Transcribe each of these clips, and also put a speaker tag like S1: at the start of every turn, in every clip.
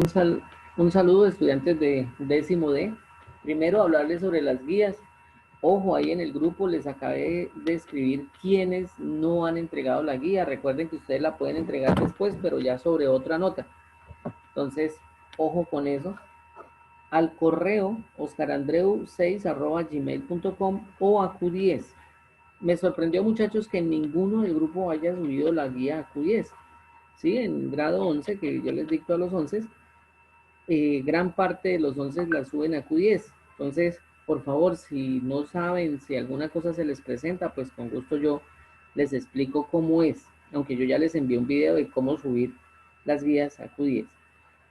S1: Un, sal, un saludo, estudiantes de décimo D. Primero, hablarles sobre las guías. Ojo, ahí en el grupo les acabé de escribir quienes no han entregado la guía. Recuerden que ustedes la pueden entregar después, pero ya sobre otra nota. Entonces, ojo con eso. Al correo oscarandreu6@gmail.com o a Q10. Me sorprendió, muchachos, que ninguno del grupo haya subido la guía a Q10. Sí, en grado 11, que yo les dicto a los 11, gran parte de los 11 la suben a Q10. Entonces, por favor, si no saben, si alguna cosa se les presenta, pues con gusto yo les explico cómo es, aunque yo ya les envié un video de cómo subir las guías a Q10.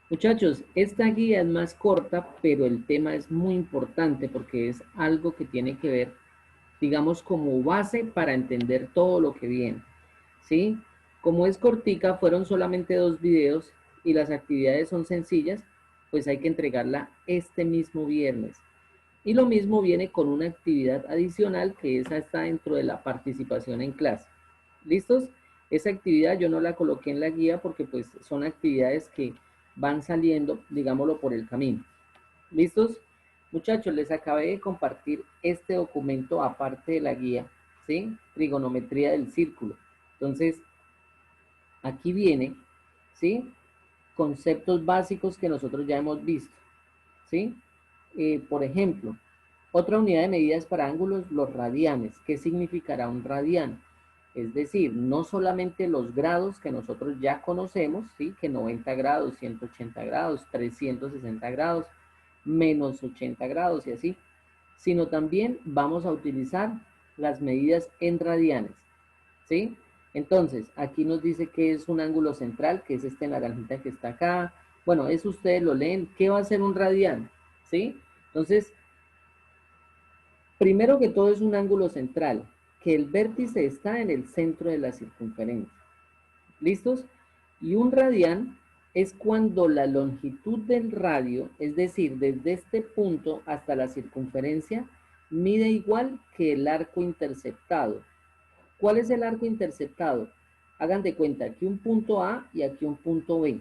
S1: Muchachos, esta guía es más corta, pero el tema es muy importante porque es algo que tiene que ver, digamos, como base para entender todo lo que viene, ¿sí? Como es cortica, fueron solamente 2 videos y las actividades son sencillas, pues hay que entregarla este mismo viernes. Y lo mismo viene con una actividad adicional que esa está dentro de la participación en clase. ¿Listos? Esa actividad yo no la coloqué en la guía porque pues son actividades que van saliendo, digámoslo, por el camino. ¿Listos? Muchachos, les acabé de compartir este documento aparte de la guía, ¿sí? Trigonometría del círculo. Entonces, aquí viene, ¿sí? Conceptos básicos que nosotros ya hemos visto, ¿sí? Por ejemplo, otra unidad de medidas para ángulos, los radianes. ¿Qué significará un radián? Es decir, no solamente los grados que nosotros ya conocemos, ¿sí? Que 90 grados, 180 grados, 360 grados, menos 80 grados y así, sino también vamos a utilizar las medidas en radianes, ¿sí? Entonces, aquí nos dice que es un ángulo central, que es este naranjita que está acá. Bueno, eso ustedes lo leen. ¿Qué va a ser un radián? ¿Sí? Entonces, primero que todo es un ángulo central, que el vértice está en el centro de la circunferencia. ¿Listos? Y un radián es cuando la longitud del radio, es decir, desde este punto hasta la circunferencia, mide igual que el arco interceptado. ¿Cuál es el arco interceptado? Hagan de cuenta aquí un punto A y aquí un punto B,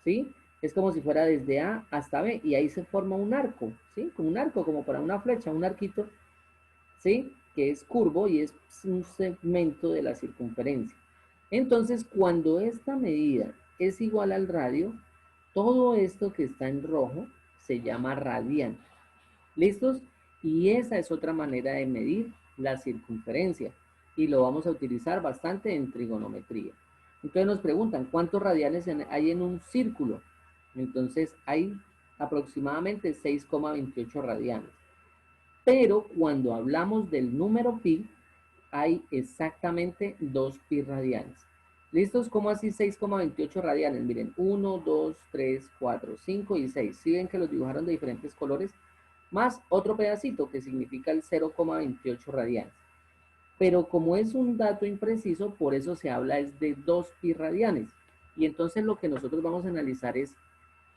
S1: ¿sí? Es como si fuera desde A hasta B y ahí se forma un arco, ¿sí? Como un arco, como para una flecha, un arquito, ¿sí? Que es curvo y es un segmento de la circunferencia. Entonces, cuando esta medida es igual al radio, todo esto que está en rojo se llama radián. ¿Listos? Y esa es otra manera de medir la circunferencia y lo vamos a utilizar bastante en trigonometría. Entonces nos preguntan, ¿cuántos radianes hay en un círculo? Entonces hay aproximadamente 6,28 radianes. Pero cuando hablamos del número pi, hay exactamente 2 pi radianes. ¿Listos? ¿Cómo así 6,28 radianes? Miren, 1, 2, 3, 4, 5 y 6. ¿Sí ven que los dibujaron de diferentes colores? Más otro pedacito que significa el 0,28 radianes. Pero como es un dato impreciso, por eso se habla es de 2 pi radianes. Y entonces lo que nosotros vamos a analizar es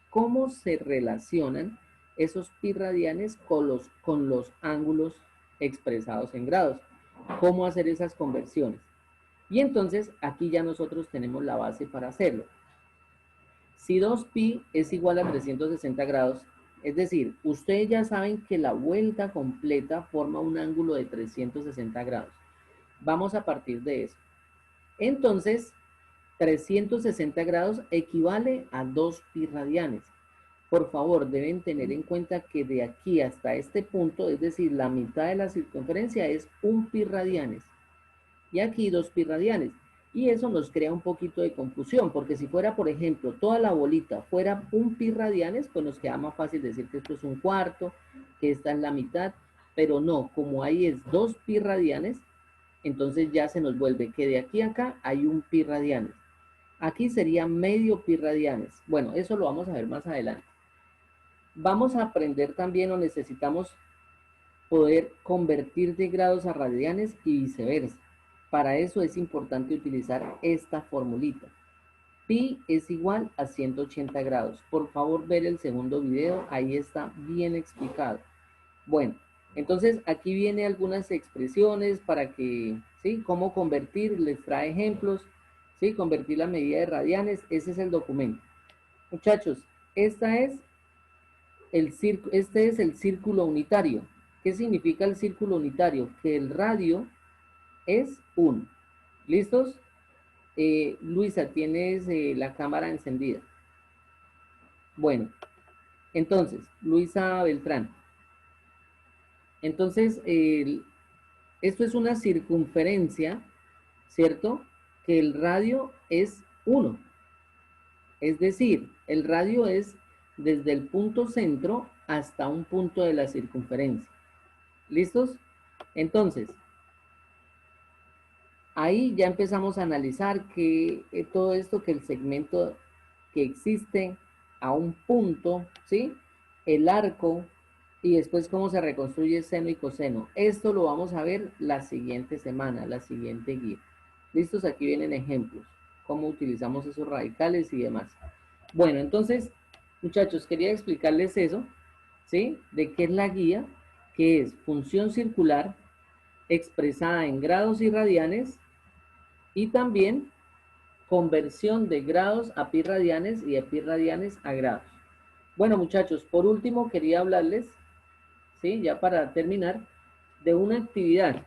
S1: cómo se relacionan esos pi radianes con los ángulos expresados en grados. Cómo hacer esas conversiones. Y entonces aquí ya nosotros tenemos la base para hacerlo. Si 2pi es igual a 360 grados, es decir, ustedes ya saben que la vuelta completa forma un ángulo de 360 grados. Vamos a partir de eso. Entonces, 360 grados equivale a 2 pi radianes. Por favor, deben tener en cuenta que de aquí hasta este punto, es decir, la mitad de la circunferencia es 1 pi radianes. Y aquí 2 pi radianes. Y eso nos crea un poquito de confusión, porque si fuera, por ejemplo, toda la bolita fuera 1 pi radianes, pues nos queda más fácil decir que esto es un cuarto, que esta es la mitad, pero no, como ahí es 2 pi radianes, entonces ya se nos vuelve que de aquí a acá hay 1 pi radianes. Aquí sería medio pi radianes. Bueno, eso lo vamos a ver más adelante. Vamos a aprender también o necesitamos poder convertir de grados a radianes y viceversa. Para eso es importante utilizar esta formulita. Pi es igual a 180 grados. Por favor, ver el segundo video, ahí está bien explicado. Bueno, entonces aquí viene algunas expresiones para que, ¿sí? Cómo convertir, les trae ejemplos, ¿sí? Convertir la medida de radianes, ese es el documento. Muchachos, este es el círculo unitario. ¿Qué significa el círculo unitario? Que el radio es 1. ¿Listos? Luisa, tienes la cámara encendida. Bueno, entonces, Luisa Beltrán. Entonces, esto es una circunferencia, ¿cierto? Que el radio es 1. Es decir, el radio es desde el punto centro hasta un punto de la circunferencia. ¿Listos? Entonces, ahí ya empezamos a analizar que todo esto, que el segmento que existe a un punto, ¿sí? El arco y después cómo se reconstruye seno y coseno. Esto lo vamos a ver la siguiente semana, la siguiente guía. ¿Listos? Aquí vienen ejemplos, cómo utilizamos esos radicales y demás. Bueno, entonces, muchachos, quería explicarles eso, ¿sí? De qué es la guía, que es función circular expresada en grados y radianes y también conversión de grados a pi radianes y de pi radianes a grados. Bueno, muchachos, por último quería hablarles, ¿sí? Ya para terminar, de una actividad.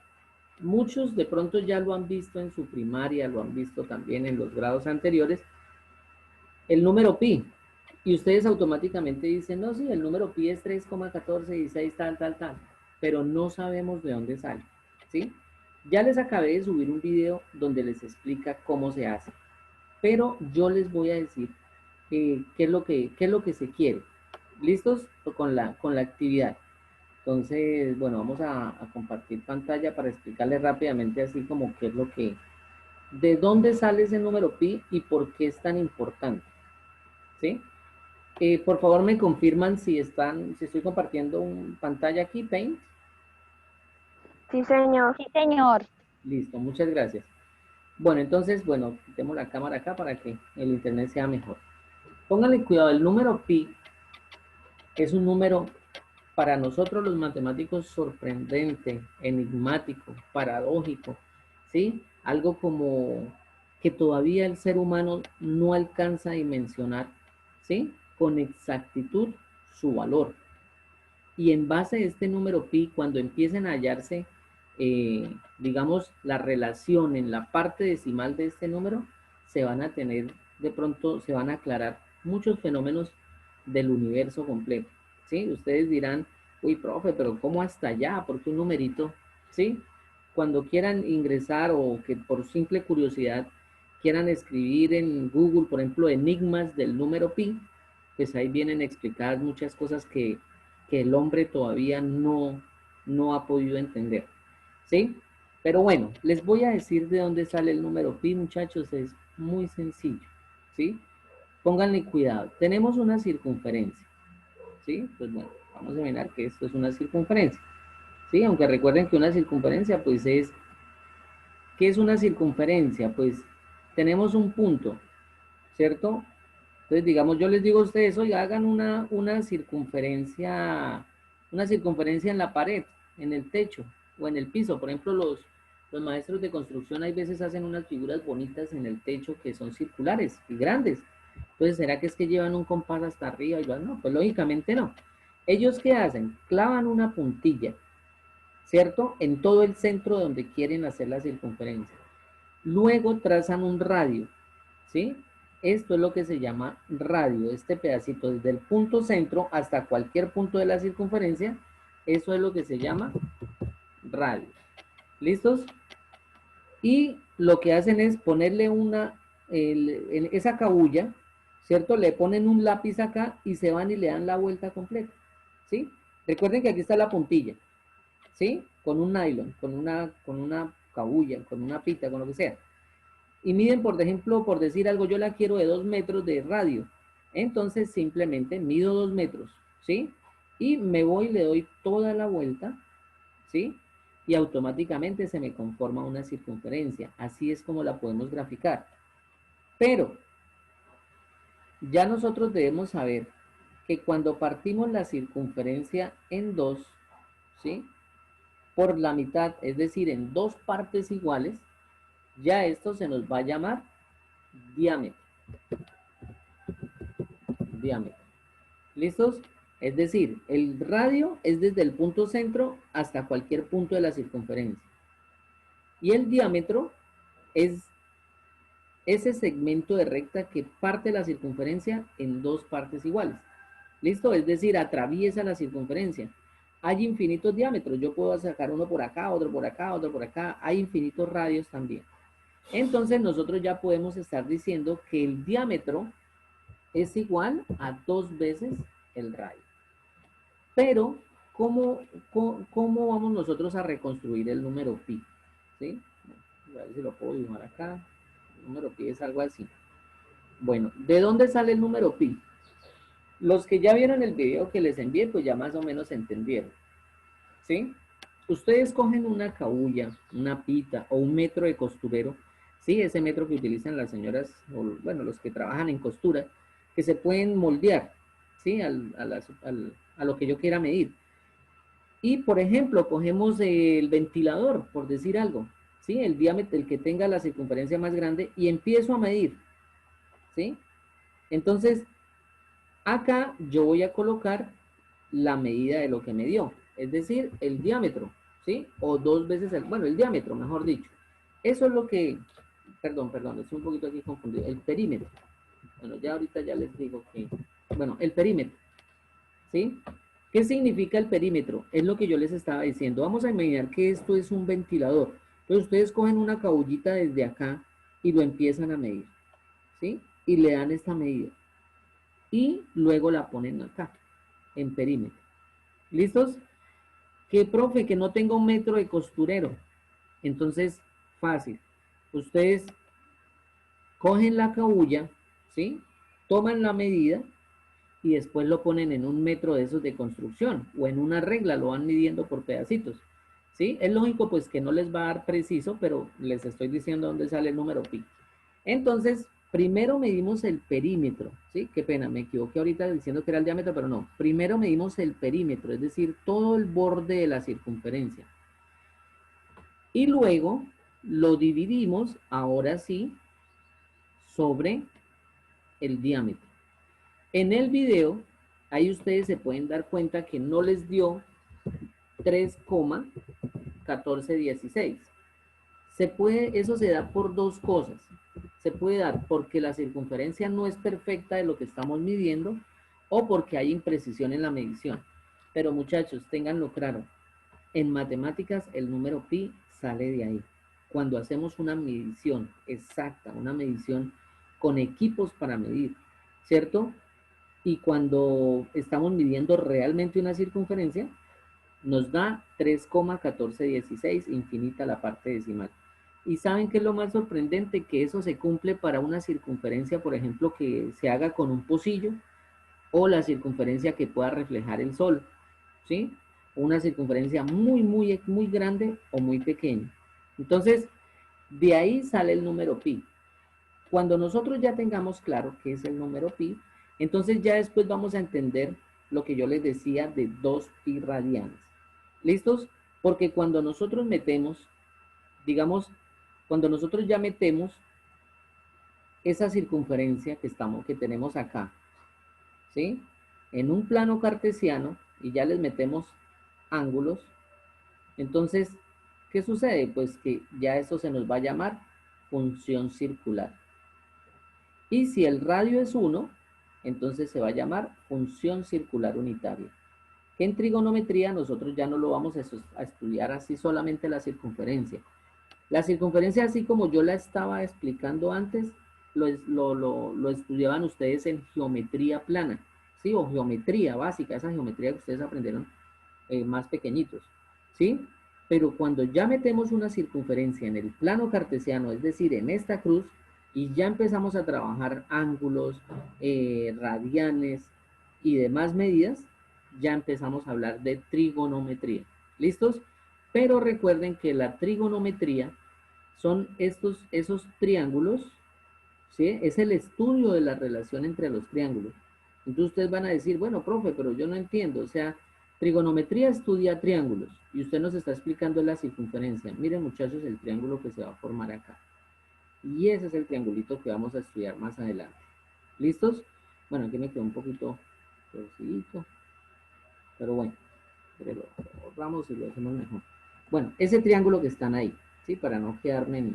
S1: Muchos de pronto ya lo han visto en su primaria, lo han visto también en los grados anteriores, el número pi. Y ustedes automáticamente dicen, no, sí, el número pi es 3,1416 tal, tal, tal. Pero no sabemos de dónde sale, ¿sí? Ya les acabé de subir un video donde les explica cómo se hace. Pero yo les voy a decir qué es lo que se quiere. ¿Listos? Con la actividad. Entonces, bueno, vamos a compartir pantalla para explicarles rápidamente así como qué es lo que, de dónde sale ese número pi y por qué es tan importante. ¿Sí? Por favor me confirman si estoy compartiendo pantalla aquí, Paint.
S2: Sí, señor.
S3: Sí, señor.
S1: Listo, muchas gracias. Bueno, entonces, bueno, quitemos la cámara acá para que el internet sea mejor. Pónganle cuidado, el número pi es un número para nosotros los matemáticos sorprendente, enigmático, paradójico, ¿sí? Algo como que todavía el ser humano no alcanza a dimensionar, ¿sí? Con exactitud su valor. Y en base a este número pi, cuando empiecen a hallarse, digamos, la relación en la parte decimal de este número, se van a tener, de pronto, se van a aclarar muchos fenómenos del universo completo, ¿sí? Ustedes dirán, uy, profe, pero ¿cómo hasta allá? ¿Por qué un numerito? ¿Sí? Cuando quieran ingresar o que por simple curiosidad quieran escribir en Google, por ejemplo, enigmas del número pi, pues ahí vienen explicadas muchas cosas que el hombre todavía no ha podido entender, ¿sí? Pero bueno, les voy a decir de dónde sale el número pi, muchachos, es muy sencillo, ¿sí? Pónganle cuidado, tenemos una circunferencia, ¿sí? Pues bueno, vamos a mirar que esto es una circunferencia, ¿sí? Aunque recuerden que una circunferencia, pues es, ¿qué es una circunferencia? Pues tenemos un punto, ¿cierto? Entonces, digamos, yo les digo a ustedes, oye, hagan una circunferencia en la pared, en el techo o en el piso. Por ejemplo, los maestros de construcción hay veces hacen unas figuras bonitas en el techo que son circulares y grandes. Entonces, ¿será que es que llevan un compás hasta arriba? Y van, no, pues lógicamente no. ¿Ellos qué hacen? Clavan una puntilla, ¿cierto? En todo el centro donde quieren hacer la circunferencia. Luego trazan un radio, ¿sí? Esto es lo que se llama radio, este pedacito desde el punto centro hasta cualquier punto de la circunferencia, eso es lo que se llama radio. ¿Listos? Y lo que hacen es ponerle en esa cabulla, ¿cierto? Le ponen un lápiz acá y se van y le dan la vuelta completa, ¿sí? Recuerden que aquí está la puntilla, ¿sí? Con un nylon, con una cabulla, con una pita, con lo que sea. Y miden, por ejemplo, por decir algo, yo la quiero de 2 metros de radio. Entonces simplemente mido 2 metros, ¿sí? Y me voy y le doy toda la vuelta, ¿sí? Y automáticamente se me conforma una circunferencia. Así es como la podemos graficar. Pero ya nosotros debemos saber que cuando partimos la circunferencia en dos, ¿sí? Por la mitad, es decir, en dos partes iguales, ya esto se nos va a llamar diámetro. Diámetro. ¿Listos? Es decir, el radio es desde el punto centro hasta cualquier punto de la circunferencia. Y el diámetro es ese segmento de recta que parte la circunferencia en dos partes iguales. ¿Listo? Es decir, atraviesa la circunferencia. Hay infinitos diámetros. Yo puedo sacar uno por acá, otro por acá, otro por acá. Hay infinitos radios también. Entonces nosotros ya podemos estar diciendo que el diámetro es igual a 2 veces el radio. Pero, ¿cómo vamos nosotros a reconstruir el número pi? ¿Sí? A ver si lo puedo dibujar acá. El número pi es algo así. Bueno, ¿de dónde sale el número pi? Los que ya vieron el video que les envié, pues ya más o menos entendieron. ¿Sí? Ustedes cogen una cabulla, una pita o un metro de costurero, ¿sí? Ese metro que utilizan las señoras, o bueno, los que trabajan en costura, que se pueden moldear, ¿sí? A lo que yo quiera medir. Y, por ejemplo, cogemos el ventilador, por decir algo, ¿sí? El diámetro, el que tenga la circunferencia más grande, y empiezo a medir, ¿sí? Entonces, acá yo voy a colocar la medida de lo que me dio, es decir, el diámetro, ¿sí? O 2 veces bueno, el diámetro, mejor dicho. Eso es lo que, perdón, estoy un poquito aquí confundido, el perímetro. Bueno, ya ahorita ya les digo que, bueno, el perímetro, ¿sí? ¿Qué significa el perímetro? Es lo que yo les estaba diciendo. Vamos a imaginar que esto es un ventilador. Entonces ustedes cogen una cabullita desde acá y lo empiezan a medir, ¿sí? Y le dan esta medida. Y luego la ponen acá, en perímetro. ¿Listos? Que profe, que no tengo un metro de costurero. Entonces, fácil. Ustedes cogen la cabulla, ¿sí? Toman la medida y después lo ponen en un metro de esos de construcción o en una regla, lo van midiendo por pedacitos. ¿Sí? Es lógico pues que no les va a dar preciso, pero les estoy diciendo dónde sale el número pi. Entonces, primero medimos el perímetro, ¿sí? Qué pena, me equivoqué ahorita diciendo que era el diámetro, pero no. Primero medimos el perímetro, es decir, todo el borde de la circunferencia. Y luego lo dividimos, ahora sí, sobre el diámetro. En el video, ahí ustedes se pueden dar cuenta que no les dio 3,1416. Eso se da por dos cosas. Se puede dar porque la circunferencia no es perfecta de lo que estamos midiendo o porque hay imprecisión en la medición. Pero muchachos, ténganlo claro, en matemáticas el número pi sale de ahí. Cuando hacemos una medición exacta, una medición con equipos para medir, ¿cierto? Y cuando estamos midiendo realmente una circunferencia, nos da 3,1416, infinita la parte decimal. ¿Y saben qué es lo más sorprendente? Que eso se cumple para una circunferencia, por ejemplo, que se haga con un pocillo o la circunferencia que pueda reflejar el sol, ¿sí? Una circunferencia muy grande o muy pequeña. Entonces, de ahí sale el número pi. Cuando nosotros ya tengamos claro qué es el número pi, entonces ya después vamos a entender lo que yo les decía de 2 pi radianes. ¿Listos? Porque cuando nosotros metemos, digamos, cuando nosotros ya metemos esa circunferencia que tenemos acá, ¿sí? En un plano cartesiano y ya les metemos ángulos, entonces, ¿qué sucede? Pues que ya eso se nos va a llamar función circular. Y si el radio es 1, entonces se va a llamar función circular unitaria. Que en trigonometría nosotros ya no lo vamos a estudiar así solamente la circunferencia. La circunferencia, así como yo la estaba explicando antes, lo estudiaban ustedes en geometría plana, ¿sí? O geometría básica, esa geometría que ustedes aprendieron más pequeñitos, ¿sí? Pero cuando ya metemos una circunferencia en el plano cartesiano, es decir, en esta cruz, y ya empezamos a trabajar ángulos, radianes y demás medidas, ya empezamos a hablar de trigonometría. ¿Listos? Pero recuerden que la trigonometría son esos triángulos, ¿sí? Es el estudio de la relación entre los triángulos. Entonces ustedes van a decir, bueno, profe, pero yo no entiendo, o sea, trigonometría estudia triángulos y usted nos está explicando la circunferencia. Miren muchachos el triángulo que se va a formar acá. Y ese es el triangulito que vamos a estudiar más adelante. ¿Listos? Bueno, aquí me quedó un poquito torcidito. Pero bueno, lo borramos y lo hacemos mejor. Bueno, ese triángulo que están ahí, ¿sí? Para no quedarme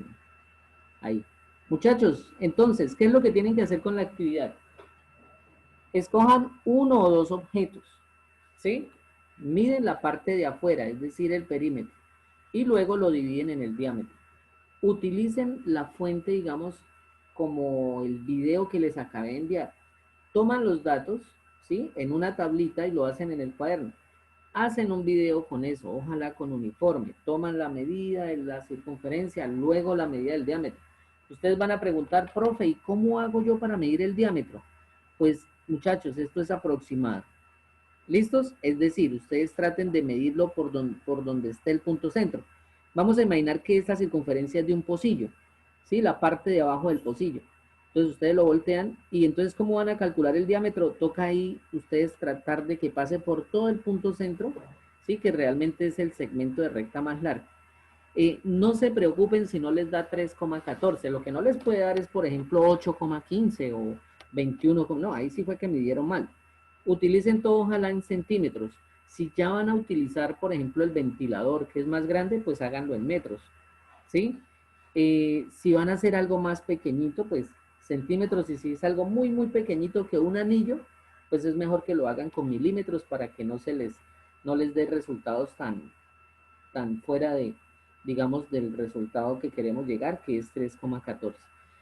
S1: ahí. Muchachos, entonces, ¿qué es lo que tienen que hacer con la actividad? Escojan uno o dos objetos, ¿sí? Miden la parte de afuera, es decir, el perímetro, y luego lo dividen en el diámetro. Utilicen la fuente, digamos, como el video que les acabé de enviar. Toman los datos, ¿sí? En una tablita y lo hacen en el cuaderno. Hacen un video con eso, ojalá con uniforme. Toman la medida de la circunferencia, luego la medida del diámetro. Ustedes van a preguntar, profe, ¿y cómo hago yo para medir el diámetro? Pues, muchachos, esto es aproximado. ¿Listos? Es decir, ustedes traten de medirlo por donde esté el punto centro. Vamos a imaginar que esta circunferencia es de un pocillo, ¿sí? La parte de abajo del pocillo. Entonces ustedes lo voltean y entonces ¿cómo van a calcular el diámetro? Toca ahí ustedes tratar de que pase por todo el punto centro, ¿sí? Que realmente es el segmento de recta más largo. No se preocupen si no les da 3,14. Lo que no les puede dar es, por ejemplo, 8,15 o 21. No, ahí sí fue que midieron mal. Utilicen todo ojalá en centímetros. Si ya van a utilizar, por ejemplo, el ventilador, que es más grande, pues háganlo en metros, ¿sí? Si van a hacer algo más pequeñito, pues centímetros, y si es algo muy, muy pequeñito que un anillo, pues es mejor que lo hagan con milímetros para que no les dé resultados tan fuera de, digamos, del resultado que queremos llegar, que es 3,14.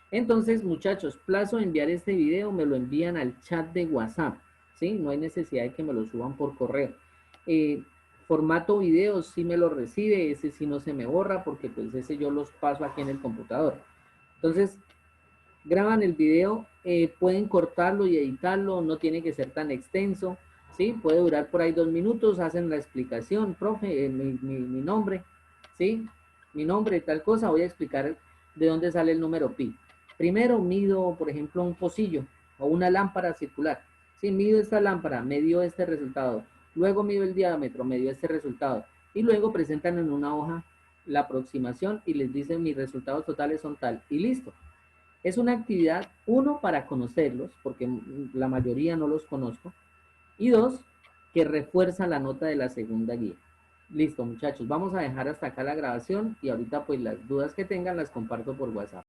S1: Entonces, muchachos, plazo de enviar este video, me lo envían al chat de WhatsApp, ¿sí? No hay necesidad de que me lo suban por correo. Formato video sí me lo recibe, ese sí no se me borra, porque pues ese yo los paso aquí en el computador. Entonces, graban el video, pueden cortarlo y editarlo, no tiene que ser tan extenso, ¿sí? Puede durar por ahí 2 minutos, hacen la explicación, profe, mi nombre, ¿sí? Mi nombre, tal cosa, voy a explicar de dónde sale el número pi. Primero mido, por ejemplo, un pocillo o una lámpara circular. Sí, mido esta lámpara, me dio este resultado. Luego mido el diámetro, me dio este resultado. Y luego presentan en una hoja la aproximación y les dicen mis resultados totales son tal. Y listo. Es una actividad, uno, para conocerlos, porque la mayoría no los conozco, y dos, que refuerza la nota de la segunda guía. Listo, muchachos, vamos a dejar hasta acá la grabación y ahorita pues las dudas que tengan las comparto por WhatsApp.